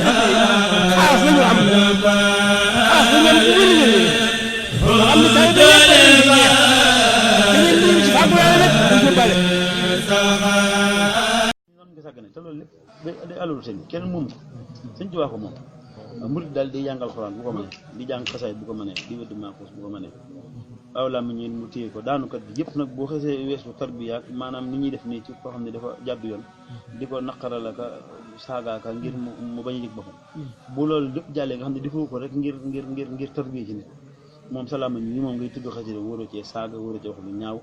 xaas la ñu am xaas la ñu am ne tey da ngeen mën ci fàggu yàlla nag duñ ko bale noonu nga sàggane te loolu lépp day alalu sëñ kenn moom ko sëñ ci wax ko moom murid daal di jàngal xuraan bu ko mënee di jàng xasaay bu ko mënee di wëdd maaxuus bu ko mënee aw laa mi ñeen mu téye ko daanukat bi yëpp nag boo xesee weesu tarbiya maanaam ni ñuy def nii ci koo xam ne dafa jàdd yoon di ko naqaral aka saagaaka ngir mu bañ a yëg boppam bu loolu lépp jàllee nga xam ne defoo ko rek ngir tarbiya ci nit moom salaama ñi moom ngay tudd xasida wóoroo cee saaga wóoroo cee wax lu ñaaw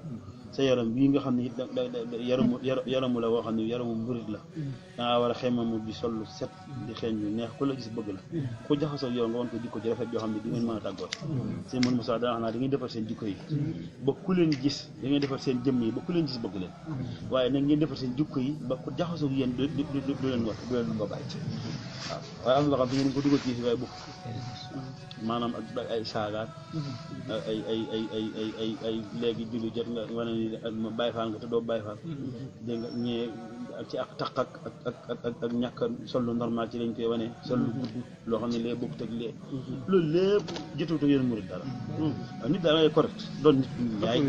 sa yaram bii nga xam ne it yaramu la woo xam ne yaramu murid la dangaa war a xemamu di sol lu set di xeeñ lu neex ku la gis bëgg la ku jaxasoo yow nga wan ko jikko ji rafet yoo xam ne di ngeen mën a tàggoot seen mën Moussa dana wax naa da ngeen defar seen jikko yi ba ku leen gis da ngeen defar seen jëmm yi ba ku leen gis bëgg leen waaye nag ngeen defar seen jikko yi ba ku jaxasoo yéen du leen wat du leen ko bàyyi waaw waaye am na loo xam ne ngeen ko dugal ci waaye bukk maanaam ak ay saagaat ay léegi julli jot nga wane ni bàyyi faal nga te doo bàyyi faal dégg nga ñee ci ak taq ak ñàkk sol lu normal ci lañ koy wane sol lu gudd loo xam ne lee bokk teg lee loolu lépp jotuwut ak yéen murid dara waaw nit daal ngay correct doon nit yaay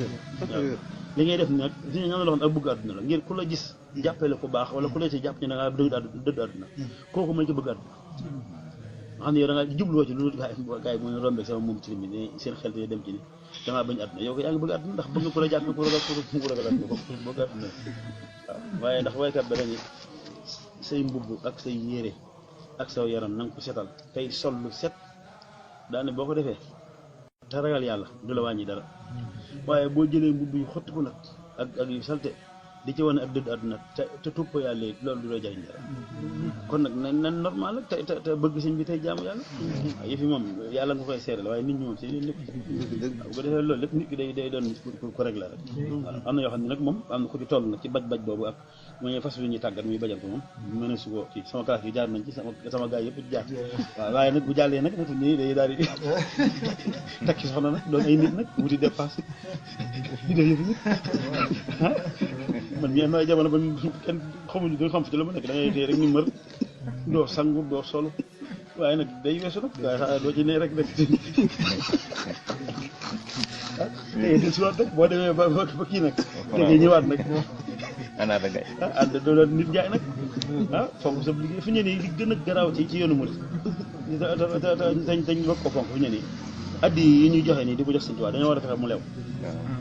li ngay def nag dina ñam loo xam ne ak bëgg àdduna la ngir ku la gis jàppee la ko baax wala ku la ci jàpp ñu da ngaa dëdd àdduna kooku mooy ko bëgg àdduna nga xam ne yow da ngaa jubluwoo ci lu dul gars yi mu rombee sama moom ci li mi ne seen xel te dem ci ni damaa bañ àdduna yow ko yaa ngi bëgg àdduna ndax bëgg ko la jàpp ko ragal àdduna ko bëgg àdduna waaw waaye ndax waykat ba dañu say mbubb ak say yére ak saw yaram na nga ko setal tey sol lu set daane boo ko defee te ragal yàlla du la wàññi dara waaye boo jëlee mbubb yu xotti ko nag ak yu salte di ci wane ak dëdd àdduna te tupp ko yàlla loolu du la jariñ dara kon nag nan normal la te bëgg sëñ bi tey jaamu yàlla waaw yëf yi moom yàlla nga koy seeral waaye nit ñi moom si leen lépp bu ko defee loolu lépp nit ki day doon nit ko régler rek waaw am na yoo xam ne nag moom am na ku ci toll nag ci baj boobu ak mooy fas yu ñuy tàggat muy bajal ko moom mën a sugoo kii sama classe yi jaar nañ ci sama gars yëpp jaar waaw waaye nag bu jàllee nag nag nii day daal di takki soxna nag doon ay nit nag wuti dépasse di def yëf nit ah man mii am na ay jamono ba kenn xamuñu duñ xam fi ci la ma nekk da ngay tey rek ni mër doo sangu doo solo waaye nag day weesu nag waaye sax doo ci ne rek rek tey del siwaat rek boo demee ba kii nag léegi ñëwaat nag anaata gay ànd doon nit jaay nag fonk sa liggéey fu ñu nii li gën a garaaw ci yoonu murid dañ bokk ko fonk fu ñu nii addi yi ñuy joxe nii di ko jox Sëñ Tuubaa dañoo war a fexe mu lew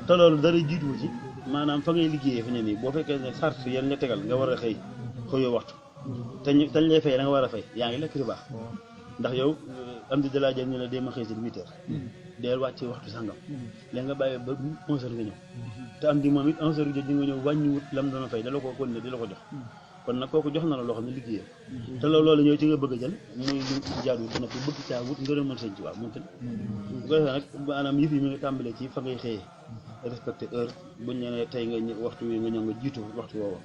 te loolu dara jiitu ci maanaam fa ngay liggéeyee fu ñu nii boo fekkee ne sart yan la tegal nga war a xëyoo waxtu tañ lay fay da nga war a fay yaa ngi lekk di baax ndax yow am di dalaa jël ñu la dee ma xëy si 8 heures deel wàcc waxtu sàngam léegi nga bàyyi ba 11 heures nga ñëw te am di moom it 11 heures jot di nga ñëw wàññiwut lam doon fay dala ko kon ne di la ko jox kon nag kooku jox na la loo xam ne liggéeyee te loolu ñëw ci nga bëgg a jël muy lu jaadu ba noppi bëgg caa wut nga mën Sëñ Tuubaa mun ten bu ko defee nag maanaam yëf yi mi nga tàmbalee ci fa ngay xëyee respecté heure buñ ne ne tey nga waxtu wi nga ñëw nga jiitu waxtu woowa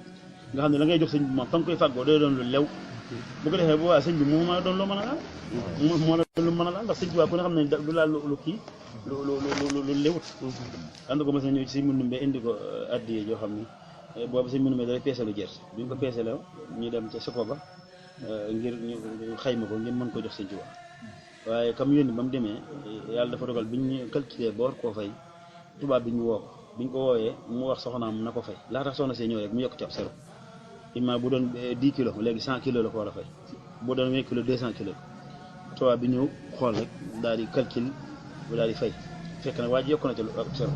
nga xam ne la ngay jox sëñ bi moom fa nga koy fàggoo day doon lu lew bu ko defee bu waa sëñ bi moo mën a doon loo mën a laal moo la doon lu mën a laal ndax sëñ bi waa ku ne xam ne du laal lu kii lu lewut ànd ko mas na ñëw ci sëñ Mandumbe indi ko addiye joo xam ne boobu sëñ Mandumbe day peese lu gerte bi ñu ko peese la ñu dem ca soko ba ngir ñu xayma ko ngir mën ko jox sëñ bi waaye comme yónni ba mu demee yàlla dafa dogal biñ ñu calculé ba war koo fay tubaab bi ñu woo ko biñ ko wooyee mu wax soxnaam na ko fay laata soxna see ñëw rek mu yokk ci ab sero ima bu doon 10 kilos léegi 100 kilos la ko war a fay bu doon 20 kilos 200 kilos tubaab bi ñëw xool rek daal di calcul bu daal di fay fekk nag waa ji yokk na ci ab sero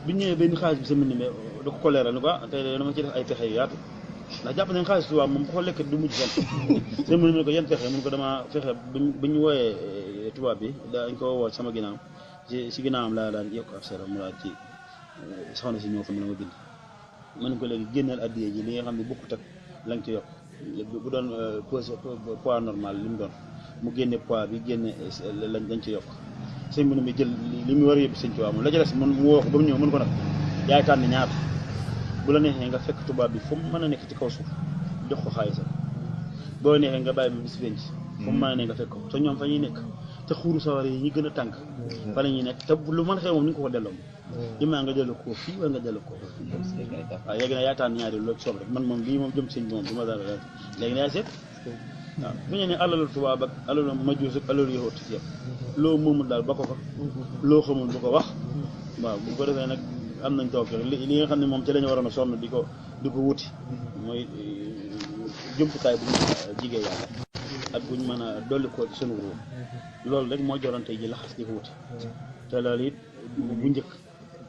bi ñëwee benn xaalis bi sa mën ni mais da ko leeral ni ko tey dama ci def ay pexe yu yaatu ndax jàpp nañ xaalis tubaab moom bu ko lekk du mujj fenn sa mën ni ko yan pexe mun ko dama fexe bi ñu wooyee tubaab bi dañ ko woo sama ginnaaw si ginnaawam laa daan yokk ab sero mu daal ci soxna si ñëw fa mu ne ma bind mën ko léegi génneel addiye ji li nga xam ne bokkut ak la nga ci yokk bu doon poids normal li mu doon mu génne poids bi génne lañ ci yokk sëñ bi mi jël li mu war a yóbbu Sëñ Tuubaa moom la ca des mu woo ko ba mu ñëw mën ko nag yaay tànn ñaar bu la neexee nga fekk tubaab bi fu mu mën a nekk ci kaw suuf jox ko xaalisam boo neexee nga bàyyi ba bis penc fu mu mën a nekk nga fekk ko te ñoom fa ñuy nekk te xuuru sawara yi ñi gën a tànk fa la ñuy nekk te lu mën xew moom ni nga ko delloo imaa nga delloo ko fii wala nga delloo ko waaw léegi nag yaa tànn ñaari loolu soob rek man moom lii moom jëm sëñ bi moom du ma dara léegi na yaa seet waaw fu ñu ne alalu tubaab ak alalu majuus ak alalu yahut ci yëpp loo moomul daal ba ko fa loo xamul bu ko wax waaw bu ko defee nag am nañ toog li nga xam ne moom ci la ñu waroon a sonn di ko wuti mooy jumtukaay bu ñu jigee yàlla ak bu ñu mën a dolli koo ci sunu réew loolu rek moo joroon tey ji laxas di ko wuti te loolu it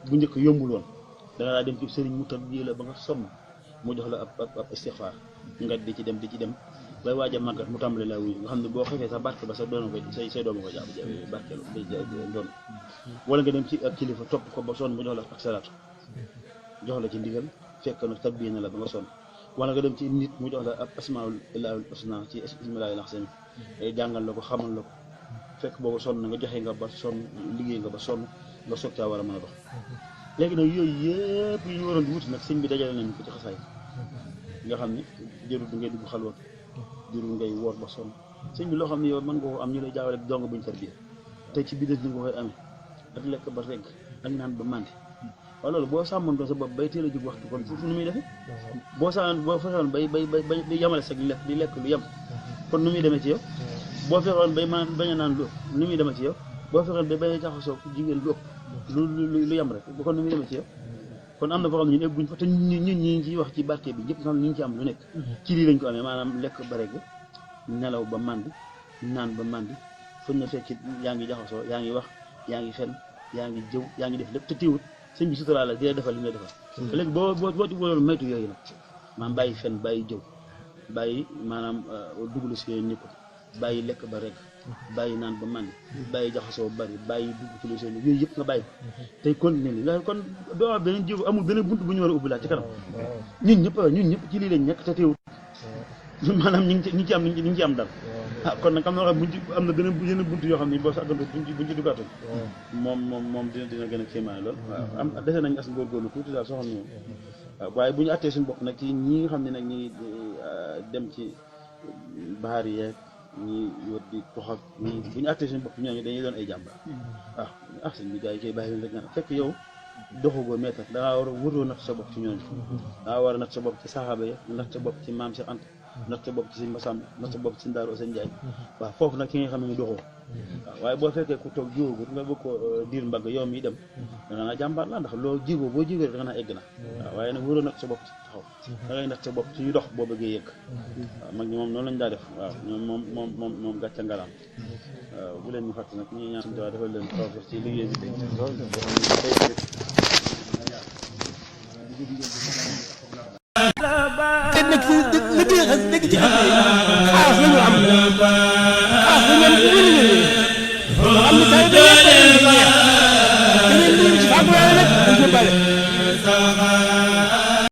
bu njëkk yombul woon da nga daa dem ci sëriñ mu tab bii la ba nga sonn mu jox la ab istixfaar nga di ci dem bay waaj a màggat mu tàmbali laa wuyu nga xam ne boo xefee sax barke ba sax doona ko say dooma ko jàpp barkeelu doon wala nga dem ci ak kilifa topp ko ba sonn mu jox la ak salaatu jox la ci ndigal fekk nag tabbii na la ba nga sonn wala nga dem ci nit mu jox la ab asmaul ilaahul husna ci ismillaahil laxsami jàngal la ko xamal la ko fekk boobu sonn na nga joxe nga ba sonn liggéey nga ba sonn nga soog caa war a mën a dox léegi nag yooyu yëpp yi ñu waroon di wuti nag sëñ bi dajale nañ ko ci xasaay nga xam ne jërul bi ngay dugg xalwat jërul ngay woor ba sonn sëñ bi loo xam ne yow mën nga ko am ñu lay jaawale dong buñ tarbiya tey ci biir ni nga koy amee ak lekk ba regg ak naan ba màndi waaw loolu boo sàmmoon doon sa bopp bay teel a jóg waxtu kon fu nu muy defee boo fexoon bay yamale sag lekk di lekk lu yem kon nu muy demee ci yow boo fexoon bay bañ a naan lu ëpp nu muy demee ci yow boo fexoon bay bañ a jaxasoo jigéen lu ëpp lu yem rek kon nu muy demee ci yow kon am na foo xam ne ñun egguñ fa te ñun ñi ciy wax ci barke bi ñëpp xam ne ñu ngi ci am lu nekk ci lii lañ ko amee maanaam lekk ba regg nelaw ba màndi naan ba màndi fuñ na fekk yaa ngi jaxasoo yaa ngi wax yaa ngi fen yaa ngi jëw yaa ngi def lépp te teewut sëñ bi sutura la di la defal li ngay defal te léegi boo ci booloon maytu yooyu nag maanaam bàyyi fen bàyyi jëw bàyyi maanaam duglu si yooyu ñëpp bàyyi lekk ba regg bàyyi naan ba màndi bàyyi jaxasoo bari bàyyi dugg ci lu seen yooyu yëpp nga bàyyi tey continuer li nga kon doo am beneen jéego amul beneen bunt bu ñu war a ubbi laa ci kanam ñun ñëpp ci lii lañ nekk te teewut maanaam ñu ngi ci am dara kon nag am na xam am na yeneen bunt yoo xam ne boo sàggantu buñ ci duggaatoon moom dina gën a kéemaane lool waaw am dese nañ as góorgóorlu tuuti daal soo xam ne moom waaw waaye bu ñu attee suñu bopp nag ci ñi nga xam ne nag ñi dem ci baar yeeg ñi wër di toxak ñi bu ñu attee suñu bopp ñooñu dañuy doon ay jàmbaar waaw sëñ bi gars yi koy bàyyi rek nga fekk yow doxagoo meetar dangaa war a wëroo natt sa bopp ci ñooñu dangaa war a natt sa bopp ci saxaaba ya natt sa bopp ci maam Cheikh Anta natt sa bopp ci sëñ Massamba natt sa bopp ci sëñ Daaru Asan Njaay waaw foofu nag ki nga xam ne doxoo waaw waaye boo fekkee ku toog jiwóogut nga bëgg ko diir mbagg yow mi dem danga naa jàmbaar la ndax loo jiwoo boo jiwee rek danga naa egg na waaw waaye nag wëroo natt sa bopp ci taxaw da ngay natt sa bopp ci dox boo bëggee yëgg waaw mag ñi moom noonu lañ daa def waaw ñoom moom gàcca ngalaam waaw bu leen ñu fàtte nag ñi ñaan suñu tubaab defal leen tawfeex ci liggéey bi te nag fu liggéey xas dëgg ci xas yi xaas la ñu am xaas la ñu am ci biir xam ne tay da ngeen ci fàggu waaye nag dañ ko bale